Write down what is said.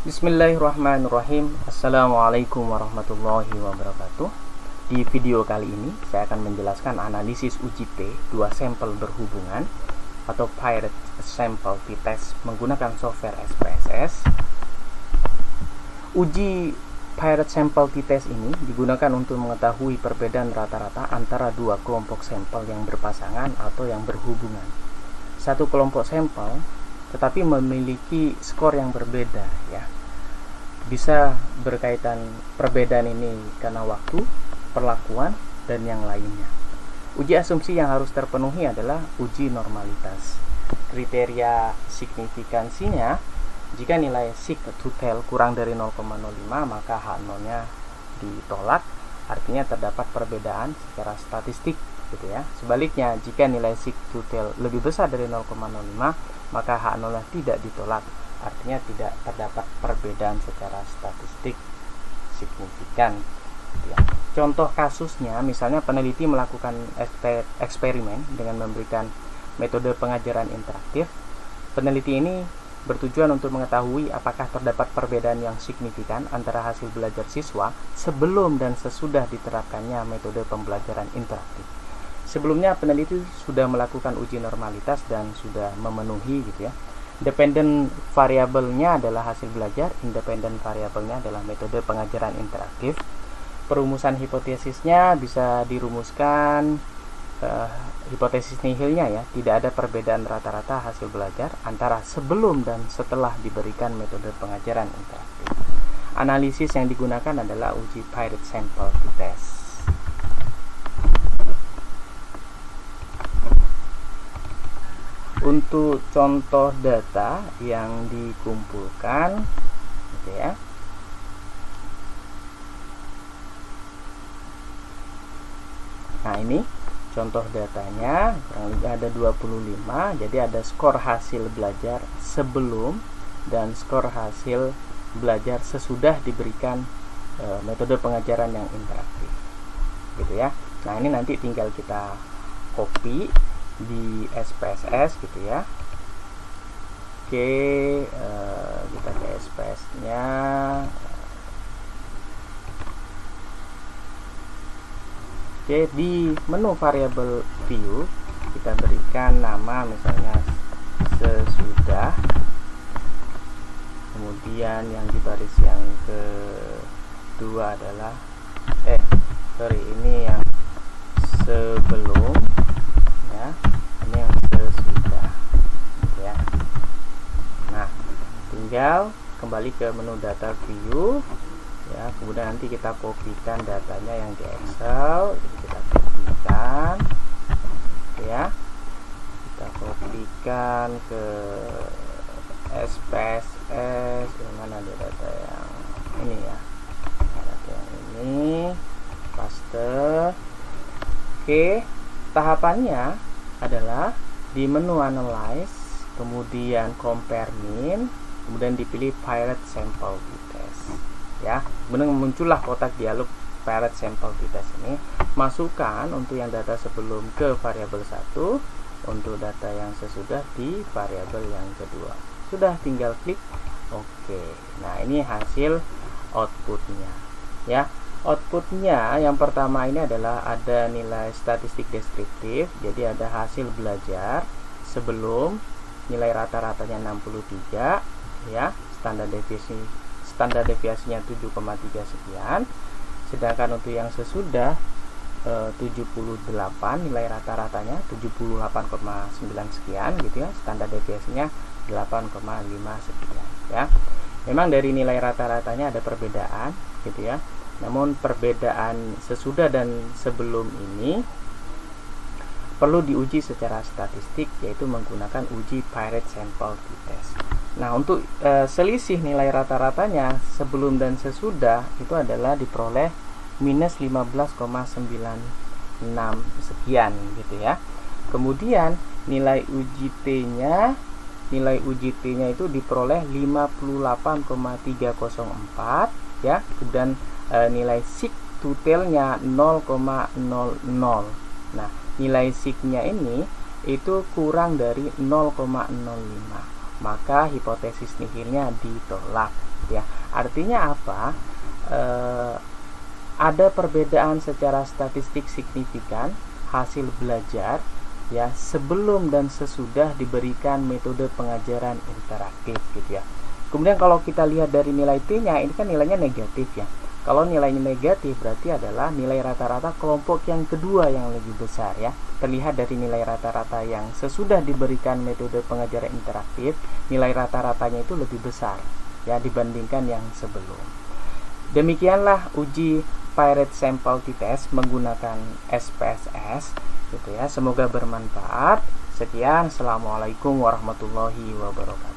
Bismillahirrahmanirrahim. Assalamualaikum warahmatullahi wabarakatuh. Di video kali ini saya akan menjelaskan analisis uji P 2 sampel berhubungan atau Paired Sample T-Test menggunakan software SPSS. Uji Paired Sample T-Test ini digunakan untuk mengetahui perbedaan rata-rata antara dua kelompok sampel yang berpasangan atau yang berhubungan. Satu kelompok sampel tetapi memiliki skor yang berbeda, ya. Bisa berkaitan perbedaan ini karena waktu, perlakuan, dan yang lainnya. Uji asumsi yang harus terpenuhi adalah uji normalitas. Kriteria signifikansinya, jika nilai sig to tail kurang dari 0,05 maka H0-nya ditolak, artinya terdapat perbedaan secara statistik, gitu ya. Sebaliknya, jika nilai sig to tail lebih besar dari 0,05 maka H0-nya tidak ditolak, artinya tidak terdapat perbedaan secara statistik signifikan, ya. Contoh kasusnya, misalnya peneliti melakukan eksperimen dengan memberikan metode pengajaran interaktif. Peneliti ini bertujuan untuk mengetahui apakah terdapat perbedaan yang signifikan antara hasil belajar siswa sebelum dan sesudah diterapkannya metode pembelajaran interaktif. Sebelumnya peneliti sudah melakukan uji normalitas dan sudah memenuhi, gitu ya. Dependent variabelnya adalah hasil belajar, independent variabelnya adalah metode pengajaran interaktif. Perumusan hipotesisnya bisa dirumuskan hipotesis nihilnya, ya. Tidak ada perbedaan rata-rata hasil belajar antara sebelum dan setelah diberikan metode pengajaran interaktif. Analisis yang digunakan adalah uji Paired Sample T-Test. Untuk contoh data yang dikumpulkan, gitu ya. Nah, ini contoh datanya, kurang lebih ada 25. Jadi ada skor hasil belajar sebelum dan skor hasil belajar sesudah diberikan metode pengajaran yang interaktif, gitu ya. Nah, ini nanti tinggal kita copy di SPSS, gitu ya. Oke, kita ke SPSS nya. Oke, di menu variabel view kita berikan nama misalnya sesudah, kemudian yang di baris yang kedua adalah ini yang sebelum, ya. Ini yang sesudah, gitu ya. Nah, tinggal kembali ke menu data view, ya. Kemudian nanti kita kopikan datanya yang di Excel. Jadi kita kopikan, ya. Kita kopikan ke SPSS. Mana ada data yang ini, ya. Data yang ini, paste. Oke. Tahapannya adalah di menu Analyze, kemudian Compare Mean, kemudian dipilih Paired Sample T-Test, ya. Kemudian muncullah kotak dialog Paired Sample T-Test ini. Masukkan untuk yang data sebelum ke variabel 1, untuk data yang sesudah di variabel yang kedua. Sudah, tinggal klik OK. Nah, ini hasil outputnya, ya. Outputnya yang pertama ini adalah ada nilai statistik deskriptif, jadi ada hasil belajar sebelum, nilai rata-ratanya 63, ya. Standar deviasinya 7,3 sekian. Sedangkan untuk yang sesudah 78, nilai rata-ratanya 78,9 sekian, gitu ya. Standar deviasinya 8,5 sekian, ya. Memang dari nilai rata-ratanya ada perbedaan, gitu ya. Namun perbedaan sesudah dan sebelum ini perlu diuji secara statistik, yaitu menggunakan uji Paired Sample T-Test. Nah, untuk selisih nilai rata-ratanya sebelum dan sesudah itu adalah diperoleh minus 15,96 sekian, gitu ya. Kemudian nilai uji T-nya itu diperoleh 58,304, ya. Kemudian nilai sig to tail-nya 0,00. Nah, nilai sig-nya ini itu kurang dari 0,05. maka hipotesis nihilnya ditolak. gitu ya. Artinya apa? Ada perbedaan secara statistik signifikan hasil belajar ya sebelum dan sesudah diberikan metode pengajaran interaktif gitu ya. Kemudian kalau kita lihat dari nilai T-nya, ini kan nilainya negatif ya. Kalau nilainya negatif berarti adalah nilai rata-rata kelompok yang kedua yang lebih besar ya. Terlihat dari nilai rata-rata yang sesudah diberikan metode pengajaran interaktif, nilai rata-ratanya itu lebih besar ya dibandingkan yang sebelum. Demikianlah uji Pirate Sample T-Test menggunakan SPSS gitu ya. Semoga bermanfaat. Sekian, assalamualaikum warahmatullahi wabarakatuh.